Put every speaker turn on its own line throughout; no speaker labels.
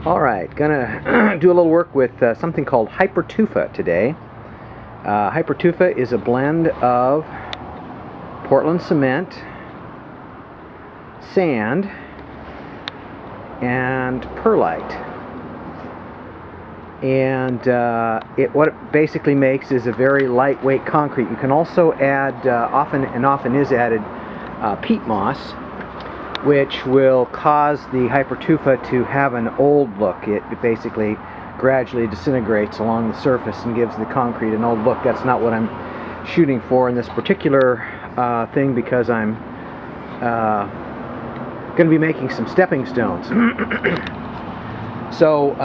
Alright, gonna do a little work with something called Hyper Tufa today. Hyper Tufa is a blend of Portland cement, sand, and perlite. And what it basically makes is a very lightweight concrete. You can also add, often is added, peat moss, which will cause the Hyper Tufa to have an old look. It basically gradually disintegrates along the surface and gives the concrete an old look. That's not what I'm shooting for in this particular thing, because I'm going to be making some stepping stones. So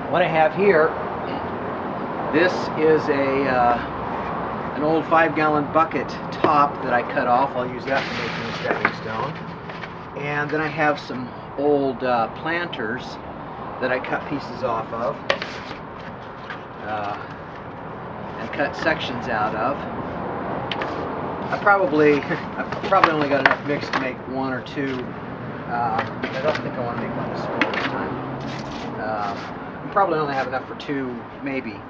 what I have here, this is an old 5-gallon bucket top that I cut off. I'll use that for making a stepping stone. And then I have some old planters that I cut pieces off of and cut sections out of. I probably only got enough mix to make one or two. I don't think I want to make one this small this time. I probably only have enough for two, maybe.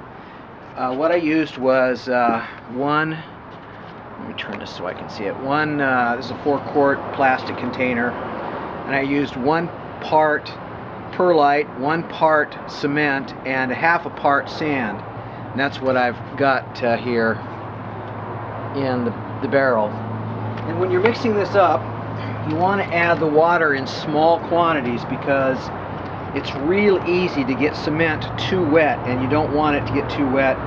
What I used was one, let me turn this so I can see it. This is a 4-quart plastic container, and I used 1 part perlite, 1 part cement, and 1/2 part sand. And that's what I've got here in the barrel. And when you're mixing this up, you want to add the water in small quantities, because it's real easy to get cement too wet, and you don't want it to get too wet,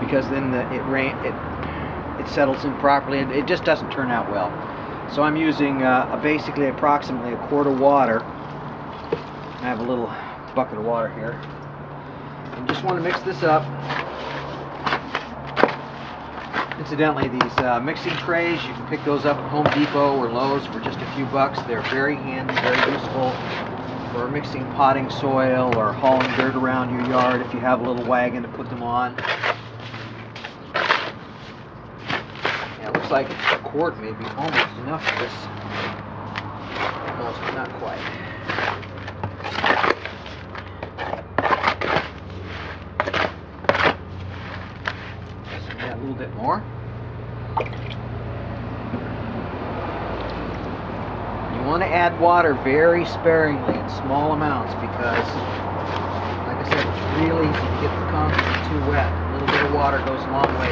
because then it settles in properly and it just doesn't turn out well. So I'm using basically approximately 1 quart of water. I have a little bucket of water here. And just want to mix this up. Incidentally, these mixing trays, you can pick those up at Home Depot or Lowe's for just a few bucks. They're very handy, very useful for mixing potting soil or hauling dirt around your yard if you have a little wagon to put them on. Yeah, it looks like 1 quart may be almost enough for this. Almost, but not quite. So yeah, a little bit more. You want to add water very sparingly in small amounts, because, like I said, it's real easy to get the concrete too wet. A little bit of water goes a long way.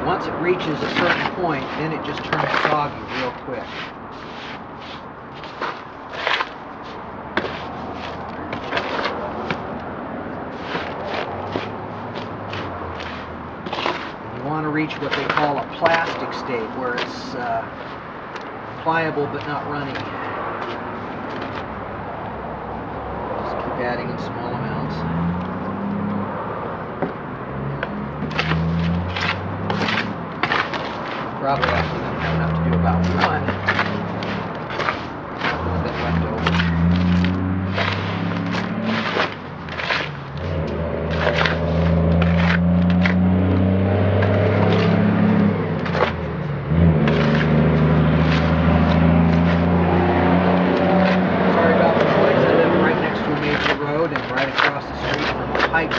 Once it reaches a certain point, then it just turns soggy real quick. You want to reach what they call a plastic state, where it's pliable but not runny. Just keep adding in small amounts. Probably actually going to have enough to do about 1. A little bit left over. Sorry about the noise. I live right next to a major road and right across the street from a pipe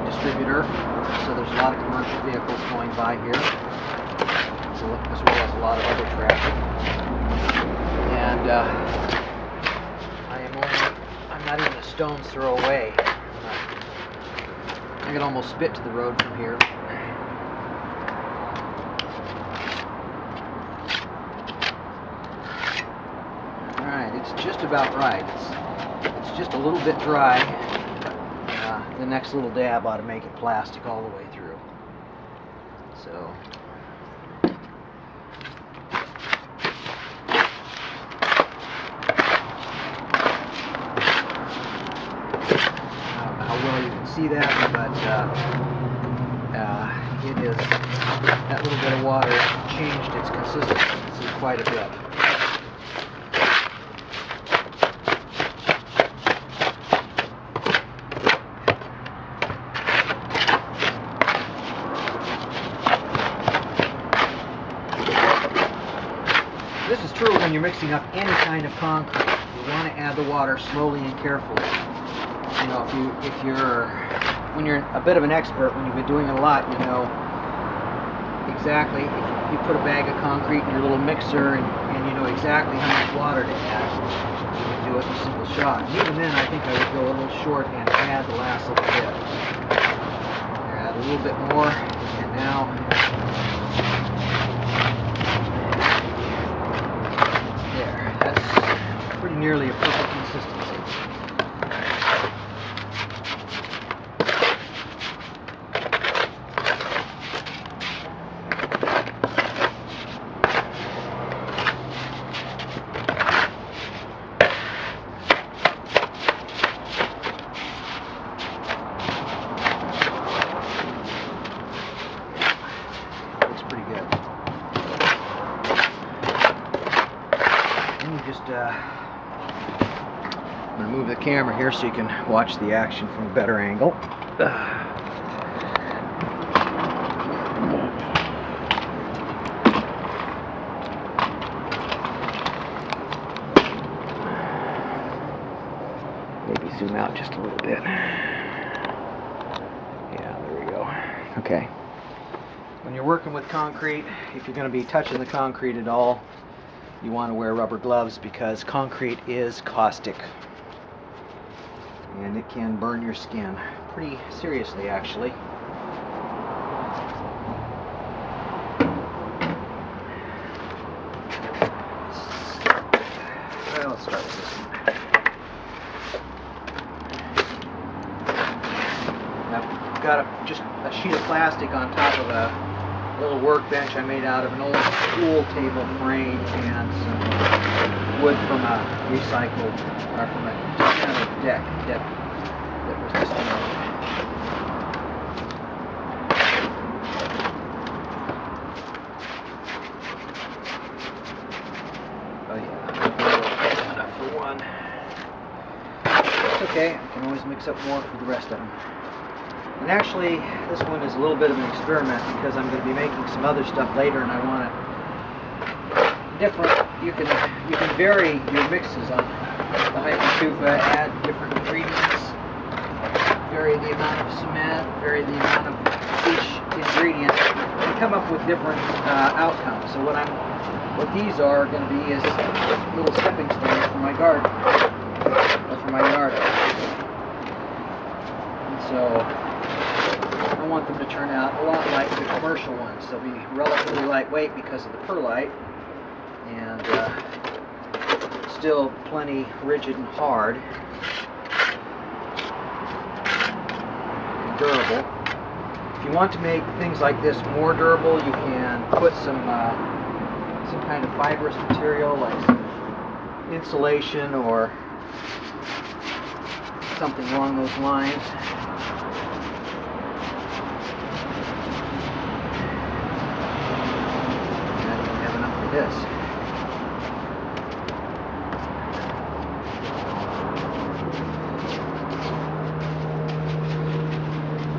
distributor. So there's a lot of commercial vehicles going by here, as well as a lot of other traffic. And I'm not even a stone's throw away. I can almost spit to the road from here. Alright, it's just about right. It's just a little bit dry. The next little dab ought to make it plastic all the way through. So I don't know how well you can see that, but it is, that little bit of water changed its consistency quite a bit. This is true when you're mixing up any kind of concrete. You want to add the water slowly and carefully. You know, when you're a bit of an expert, when you've been doing it a lot, you know exactly. If you put a bag of concrete in your little mixer and you know exactly how much water to add, you would do it in a simple shot. And even then, I think I would go a little short and add the last little bit. Add a little bit more, and now there. That's pretty nearly a perfect consistency. I'm going to move the camera here so you can watch the action from a better angle. Maybe zoom out just a little bit. Yeah, there we go. Okay. When you're working with concrete, if you're going to be touching the concrete at all, you want to wear rubber gloves because concrete is caustic and it can burn your skin pretty seriously, actually. Well, let's start with this one. I've got just a sheet of plastic on top of a little workbench I made out of an old pool table frame and some wood from a recycled, or from a dismantled deck that was dismantled. Oh yeah, enough for one. It's okay, I can always mix up more for the rest of them. And actually, this one is a little bit of an experiment because I'm going to be making some other stuff later, and I want it different. You can vary your mixes on the Hyper Tufa, add different ingredients, vary the amount of cement, vary the amount of each ingredient, and come up with different outcomes. So what these are going to be is little stepping stones for my garden, or for my yard. And so I want them to turn out a lot like the commercial ones. They'll be relatively lightweight because of the perlite, and still plenty rigid and hard and durable. If you want to make things like this more durable, you can put some kind of fibrous material like some insulation or something along those lines. This.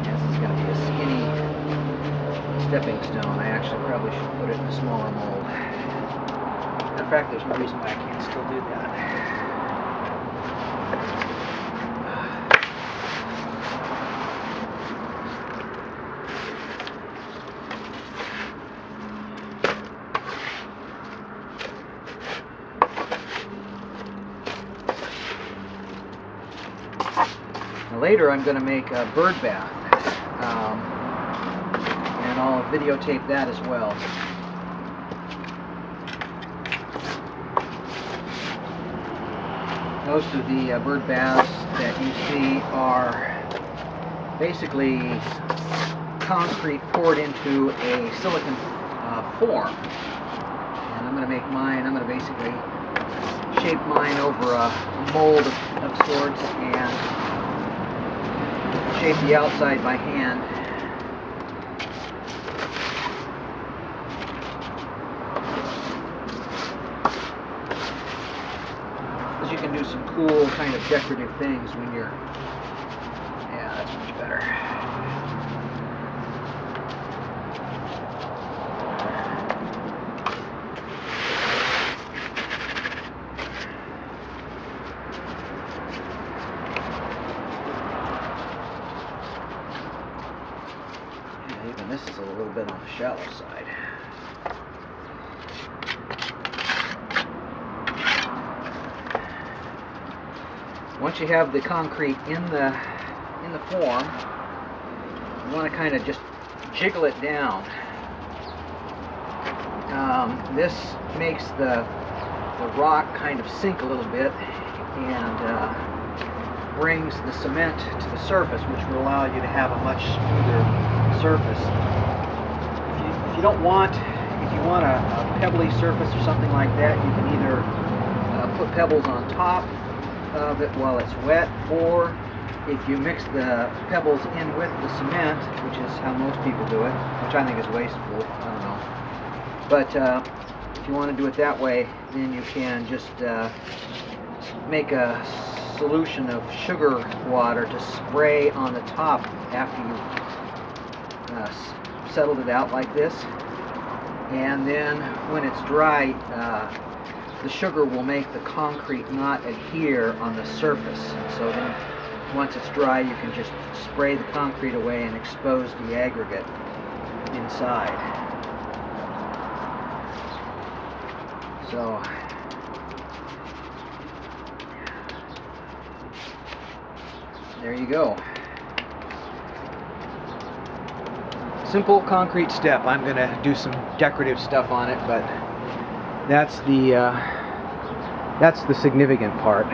This is going to be a skinny stepping stone. I actually probably should put it in a smaller mold. In fact, there's no reason why I can't still do that. Later I'm going to make a bird bath, and I'll videotape that as well. Most of the bird baths that you see are basically concrete poured into a silicon form, and I'm going to make mine. I'm going to basically shape mine over a mold of sorts and shape the outside by hand. Because you can do some cool kind of decorative things when you're... Yeah, that's much better. this is a little bit on the shallow side. Once you have the concrete in the form, you want to kind of just jiggle it down. This makes the rock kind of sink a little bit and brings the cement to the surface, which will allow you to have a much smoother surface. If you want a pebbly surface or something like that, you can either put pebbles on top of it while it's wet, or if you mix the pebbles in with the cement, which is how most people do it, which I think is wasteful, I don't know. But if you want to do it that way, then you can just make a solution of sugar water to spray on the top after you've settled it out like this. And then when it's dry, the sugar will make the concrete not adhere on the surface. So then once it's dry, you can just spray the concrete away and expose the aggregate inside. So there you go. Simple concrete step. I'm going to do some decorative stuff on it, but that's the significant part.